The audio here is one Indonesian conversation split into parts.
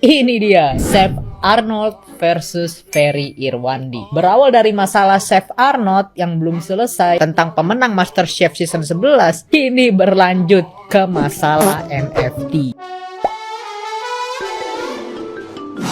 Ini dia Chef Arnold versus Ferry Irwandi. Berawal dari masalah Chef Arnold yang belum selesai tentang pemenang MasterChef season 11, kini berlanjut ke masalah NFT.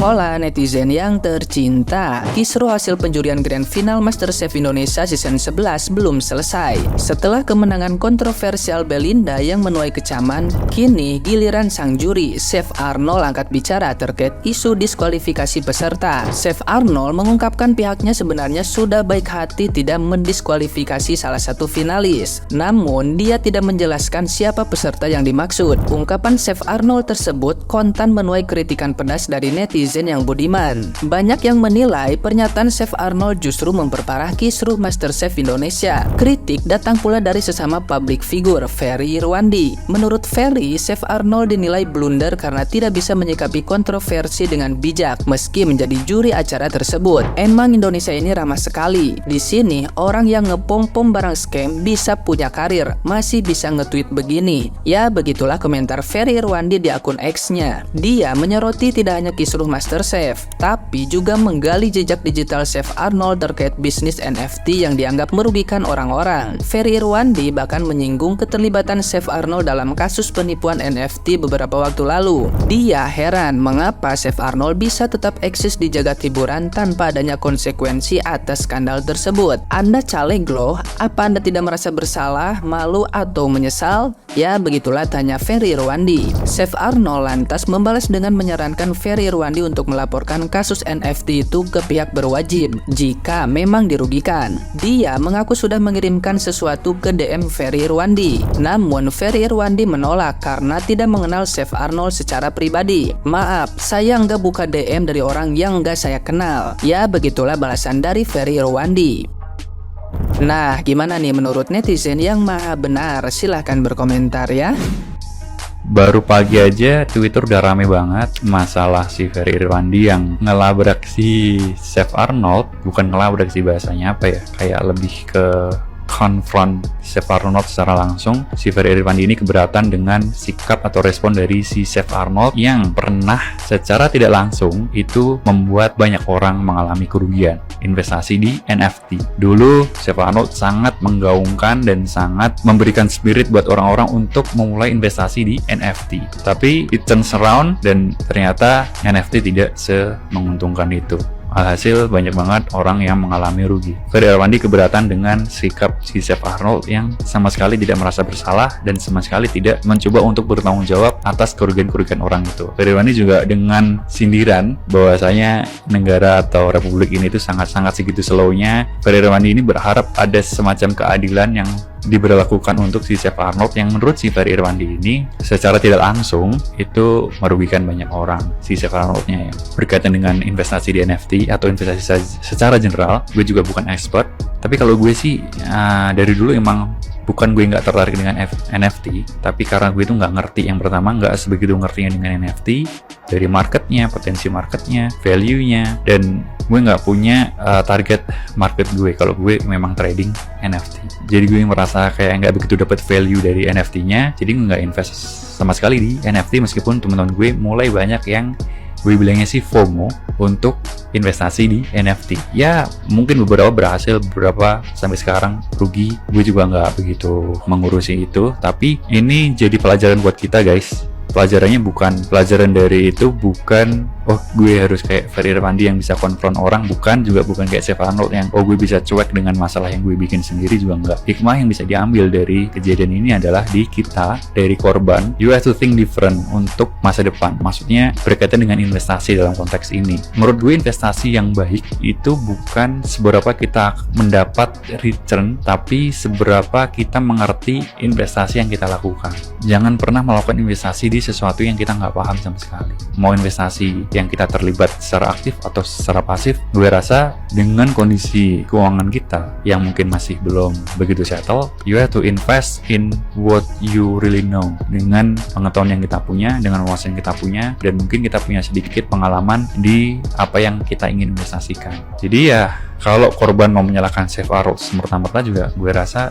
Hola netizen yang tercinta, kisruh hasil penjurian Grand Final MasterChef Indonesia season 11 belum selesai. Setelah kemenangan kontroversial Belinda yang menuai kecaman, kini giliran sang juri, Chef Arnold angkat bicara terkait isu diskualifikasi peserta. Chef Arnold mengungkapkan pihaknya sebenarnya sudah baik hati tidak mendiskualifikasi salah satu finalis. Namun, dia tidak menjelaskan siapa peserta yang dimaksud. Ungkapan Chef Arnold tersebut kontan menuai kritikan pedas dari netizen yang budiman. Banyak yang menilai pernyataan Chef Arnold justru memperparah kisruh MasterChef Indonesia. Kritik datang pula dari sesama public figure, Ferry Irwandi. Menurut Ferry, Chef Arnold dinilai blunder karena tidak bisa menyikapi kontroversi dengan bijak meski menjadi juri acara tersebut. Emang Indonesia ini ramah sekali. Di sini orang yang ngepom-pom barang scam bisa punya karir, masih bisa nge-tweet begini. Ya, begitulah komentar Ferry Irwandi di akun X-nya. Dia menyoroti tidak hanya kisruh MasterChef, tapi juga menggali jejak digital Chef Arnold terkait bisnis NFT yang dianggap merugikan orang-orang. Ferry Irwandi bahkan menyinggung keterlibatan Chef Arnold dalam kasus penipuan NFT beberapa waktu lalu. Dia heran mengapa Chef Arnold bisa tetap eksis di jagat hiburan tanpa adanya konsekuensi atas skandal tersebut. Anda caleg loh, apa Anda tidak merasa bersalah, malu, atau menyesal? Ya, begitulah tanya Ferry Irwandi. Chef Arnold lantas membalas dengan menyarankan Ferry Irwandi untuk melaporkan kasus NFT itu ke pihak berwajib jika memang dirugikan. Dia mengaku sudah mengirimkan sesuatu ke DM Ferry Irwandi. Namun Ferry Irwandi menolak karena tidak mengenal Chef Arnold secara pribadi. Maaf, saya nggak buka DM dari orang yang nggak saya kenal. Ya, begitulah balasan dari Ferry Irwandi. Nah, gimana nih menurut netizen yang maha benar? Silahkan berkomentar ya. Baru pagi aja Twitter udah rame banget masalah si Ferry Irwandi yang ngelabrak si Chef Arnold. Bukan ngelabrak sih, bahasanya apa ya, kayak lebih ke confront Chef Arnold secara langsung. Si Ferry Irwandi ini keberatan dengan sikap atau respon dari si Chef Arnold yang pernah secara tidak langsung itu membuat banyak orang mengalami kerugian investasi di NFT. Dulu Chef Arnold sangat menggaungkan dan sangat memberikan spirit buat orang-orang untuk memulai investasi di NFT. Tapi it turns around dan ternyata NFT tidak semenguntungkan itu. Alhasil banyak banget orang yang mengalami rugi. Ferry Irwandi keberatan dengan sikap si Chef Arnold yang sama sekali tidak merasa bersalah dan sama sekali tidak mencoba untuk bertanggung jawab atas kerugian-kerugian orang itu. Ferry Irwandi juga dengan sindiran bahwasanya negara atau republik ini itu sangat-sangat segitu slownya. Ferry Irwandi ini berharap ada semacam keadilan yang diberlakukan untuk si Chef Arnold yang menurut si Ferry Irwandi ini secara tidak langsung itu merugikan banyak orang. Si Chef Arnoldnya ya, berkaitan dengan investasi di NFT atau investasi secara general, gue juga bukan expert, tapi kalau gue sih dari dulu emang bukan gue nggak tertarik dengan NFT, tapi karena gue itu nggak ngerti. Yang pertama, nggak sebegitu ngertinya dengan NFT, dari marketnya, potensi marketnya, value-nya, dan gue nggak punya target market gue kalau gue memang trading NFT. Jadi gue merasa kayak nggak begitu dapat value dari NFT-nya, jadi gue nggak invest sama sekali di NFT, meskipun teman-teman gue mulai banyak yang gue bilangnya sih FOMO untuk investasi di NFT. Ya, mungkin beberapa berhasil, beberapa sampai sekarang rugi. Gue juga nggak begitu mengurusi itu, tapi ini jadi pelajaran buat kita guys. Pelajarannya bukan pelajaran dari itu, bukan oh gue harus kayak Ferry Irwandi yang bisa konfront orang, bukan kayak Chef Arnold yang oh gue bisa cuek dengan masalah yang gue bikin sendiri, juga enggak. Hikmah yang bisa diambil dari kejadian ini adalah di kita, dari korban, you have to think different untuk masa depan. Maksudnya berkaitan dengan investasi dalam konteks ini. Menurut gue investasi yang baik itu bukan seberapa kita mendapat return, tapi seberapa kita mengerti investasi yang kita lakukan. Jangan pernah melakukan investasi di sesuatu yang kita nggak paham sama sekali. Mau investasi yang kita terlibat secara aktif atau secara pasif, gue rasa dengan kondisi keuangan kita yang mungkin masih belum begitu settle, you have to invest in what you really know, dengan pengetahuan yang kita punya, dengan wawasan yang kita punya, dan mungkin kita punya sedikit pengalaman di apa yang kita ingin investasikan. Jadi ya kalau korban mau menyalahkan Safe Arnold semerta-merta juga gue rasa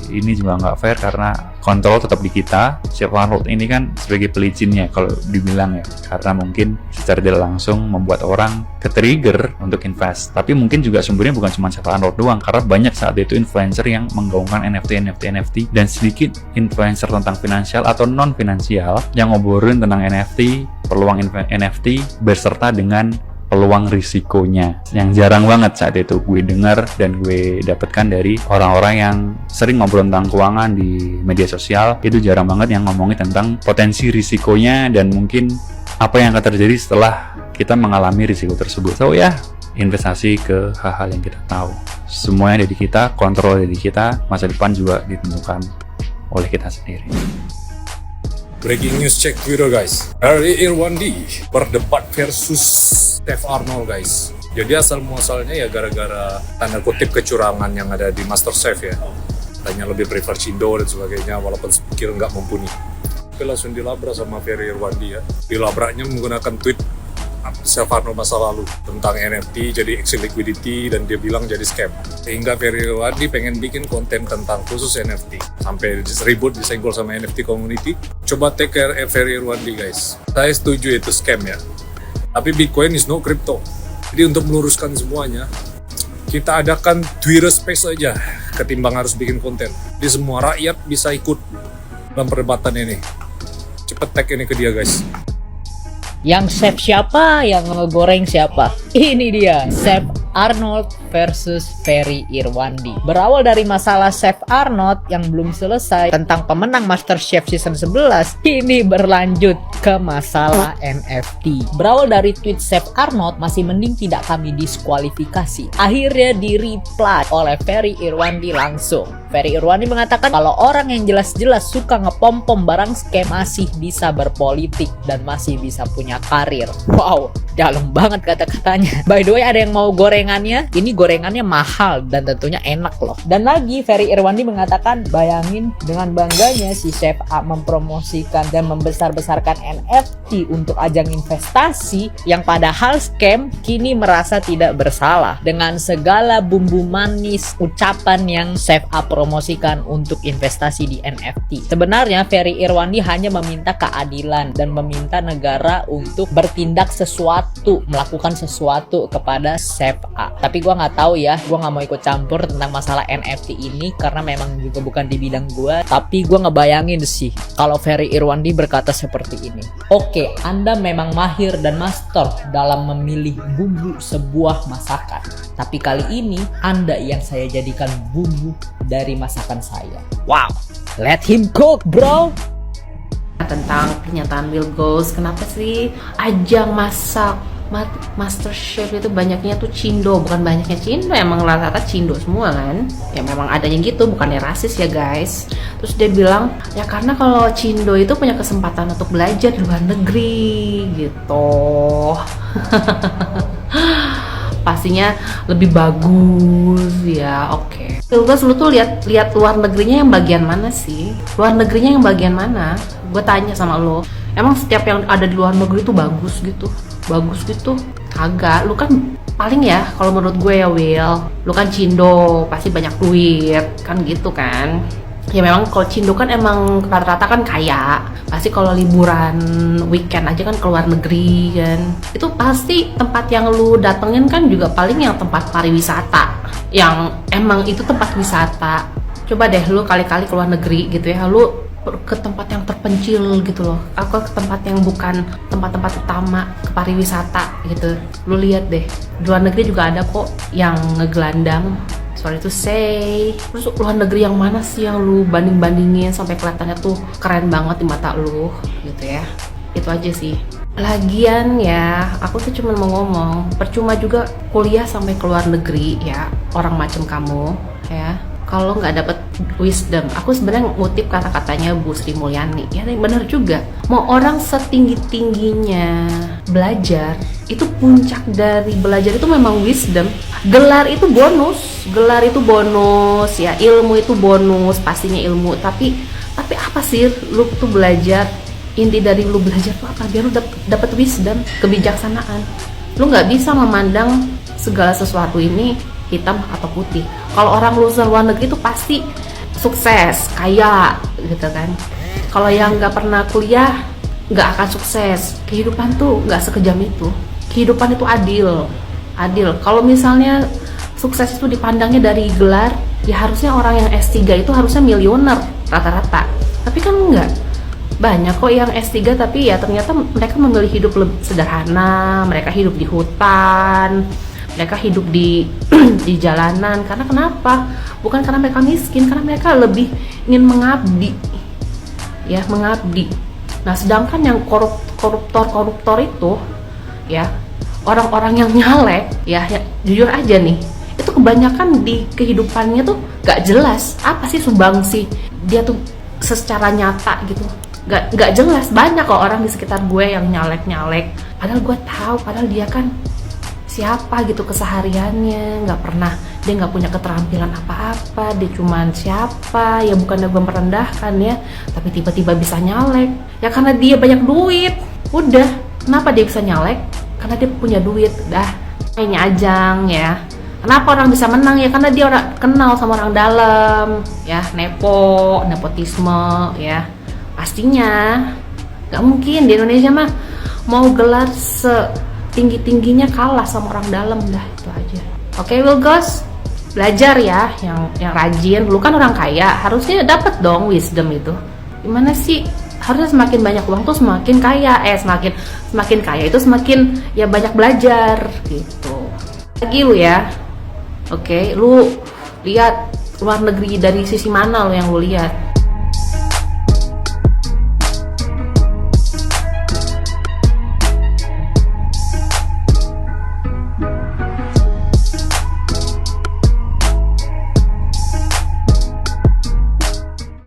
ini juga nggak fair, karena kontrol tetap di kita. Safe Arnold ini kan sebagai pelicinnya kalau dibilang ya, karena mungkin secara tidak langsung membuat orang ke-trigger untuk invest. Tapi mungkin juga sumbernya bukan cuma Safe Arnold doang, karena banyak saat itu influencer yang menggaungkan NFT, dan sedikit influencer tentang finansial atau non-finansial yang ngobrolin tentang NFT, peluang NFT beserta dengan peluang risikonya, yang jarang banget saat itu gue dengar dan gue dapatkan dari orang-orang yang sering ngobrol tentang keuangan di media sosial. Itu jarang banget yang ngomongin tentang potensi risikonya dan mungkin apa yang akan terjadi setelah kita mengalami risiko tersebut. So ya, investasi ke hal-hal yang kita tahu. Semuanya ada di kita, kontrol ada di kita, masa depan juga ditentukan oleh kita sendiri. Breaking news, cek Twitter guys. Ferry Irwandi berdebat versus Safe Arnold guys. Jadi asal muasalnya ya gara-gara tanda kutip kecurangan yang ada di MasterChef ya. Tanya lebih prefer Cindo dan sebagainya, walaupun pikir nggak mumpuni. Tapi langsung dilabrak sama Ferry Irwandi ya. Dilabraknya menggunakan tweet Safe Arnold masa lalu tentang NFT jadi exit liquidity, dan dia bilang jadi scam. Sehingga Ferry Irwandi pengen bikin konten tentang khusus NFT, sampai ribut disenggol sama NFT community. Coba take care Ferry Irwandi guys. Saya setuju itu scam ya, tapi Bitcoin is no crypto. Jadi untuk meluruskan semuanya, kita adakan Twitter Space aja ketimbang harus bikin konten. Jadi semua rakyat bisa ikut dalam perdebatan ini. Cepet tag ini ke dia guys. Yang Safe siapa? Yang ngegoreng siapa? Ini dia, Safe Arnold versus Ferry Irwandi. Berawal dari masalah Safe Arnold yang belum selesai tentang pemenang MasterChef season 11, ini berlanjut ke masalah NFT. Berawal dari tweet Safe Arnold, masih mending tidak kami diskualifikasi. Akhirnya di-reply oleh Ferry Irwandi langsung. Ferry Irwandi mengatakan kalau orang yang jelas-jelas suka ngepom-pom barang scam masih bisa berpolitik dan masih bisa punya karir. Wow, dalam banget kata-katanya. By the way, ada yang mau gorengannya? Ini gorengannya mahal dan tentunya enak loh. Dan lagi Ferry Irwandi mengatakan, bayangin dengan bangganya si Chef A mempromosikan dan membesar-besarkan NFT untuk ajang investasi yang padahal scam, kini merasa tidak bersalah dengan segala bumbu manis ucapan yang Chef A promosikan untuk investasi di NFT. Sebenarnya Ferry Irwandi hanya meminta keadilan dan meminta negara untuk bertindak sesuatu, melakukan sesuatu kepada Chef A. Tapi gue nggak tahu ya, gue nggak mau ikut campur tentang masalah NFT ini karena memang juga bukan di bidang gue. Tapi gue ngebayangin sih kalau Ferry Irwandi berkata seperti ini. Oke, Anda memang mahir dan master dalam memilih bumbu sebuah masakan. Tapi kali ini Anda yang saya jadikan bumbu dari masakan saya. Wow, let him cook bro. Tentang pernyataan Will Goes, kenapa sih ajang masak MasterChef itu banyaknya tuh Cindo? Bukan banyaknya Cindo, emang rata-rata Cindo semua kan. Ya memang adanya gitu, bukannya rasis ya guys. Terus dia bilang, ya karena kalau Cindo itu punya kesempatan untuk belajar di luar negeri gitu. Pastinya lebih bagus ya, oke. Terus lu tuh lihat luar negerinya yang bagian mana sih? Luar negerinya yang bagian mana? Gue tanya sama lo, emang setiap yang ada di luar negeri tuh bagus gitu? Bagus gitu? Kagak, lu kan paling ya kalau menurut gue ya Will, lu kan Cindo, pasti banyak duit, kan gitu kan. Ya memang kalau Cindo kan emang rata-rata kan kaya, pasti kalau liburan weekend aja kan ke luar negeri kan, itu pasti tempat yang lu datengin kan juga paling yang tempat pariwisata, yang emang itu tempat wisata. Coba deh lu kali-kali ke luar negeri gitu ya, lu ke tempat yang terpencil gitu loh, atau ke tempat yang bukan tempat-tempat utama ke pariwisata gitu, lu lihat deh, di luar negeri juga ada kok yang ngegelandang, sorry to say. Terus luar negeri yang mana sih yang lu banding-bandingin sampai kelihatannya tuh keren banget di mata lu gitu ya. Itu aja sih. Lagian ya, aku tuh cuma mau ngomong, percuma juga kuliah sampai ke luar negeri ya, orang macam kamu ya, kalau nggak dapet wisdom. Aku sebenarnya ngutip kata-katanya Bu Sri Mulyani, ya bener juga. Mau orang setinggi-tingginya belajar, itu puncak dari belajar itu memang wisdom. Gelar itu bonus ya, ilmu itu bonus, pastinya ilmu. Tapi apa sih lu tuh belajar? Inti dari lu belajar tuh apa? Biar lu dapet wisdom, kebijaksanaan. Lu nggak bisa memandang segala sesuatu ini hitam atau putih. Kalau orang lulusan luar negeri itu pasti sukses, kaya gitu kan. Kalau yang nggak pernah kuliah nggak akan sukses. Kehidupan tuh nggak sekejam itu. Kehidupan itu adil. Kalau misalnya sukses itu dipandangnya dari gelar, ya harusnya orang yang S3 itu harusnya miliuner rata-rata. Tapi kan enggak. Banyak kok yang S3 tapi ya ternyata mereka memilih hidup lebih sederhana, mereka hidup di hutan, mereka hidup di di jalanan. Karena kenapa? Bukan karena mereka miskin, karena mereka lebih ingin mengabdi. Ya, mengabdi. Nah, sedangkan yang koruptor itu ya, orang-orang yang nyalek ya jujur aja nih, itu kebanyakan di kehidupannya tuh gak jelas apa sih sumbangsi dia tuh secara nyata gitu. Gak jelas. Banyak kok orang di sekitar gue yang nyalek padahal gue tahu, padahal dia kan siapa gitu kesehariannya, dia nggak punya keterampilan apa-apa, dia cuman siapa ya, bukannya gue merendahkan ya, tapi tiba-tiba bisa nyalek ya karena dia banyak duit. Udah, kenapa dia bisa nyalek? Karena dia punya duit. Dah, ini ajang ya. Kenapa orang bisa menang ya? Karena dia kenal sama orang dalam ya, nepotisme ya. Pastinya nggak mungkin di Indonesia mah mau gelar setinggi-tingginya kalah sama orang dalam. Dah, itu aja. Oke, Wilgos, belajar ya yang rajin. Lu kan orang kaya, harusnya dapat dong wisdom itu. Gimana sih? Harusnya semakin banyak uang tuh semakin kaya. Semakin kaya itu semakin ya banyak belajar gitu. Lagi lu ya. Oke, lu lihat luar negeri dari sisi mana lu yang lu lihat?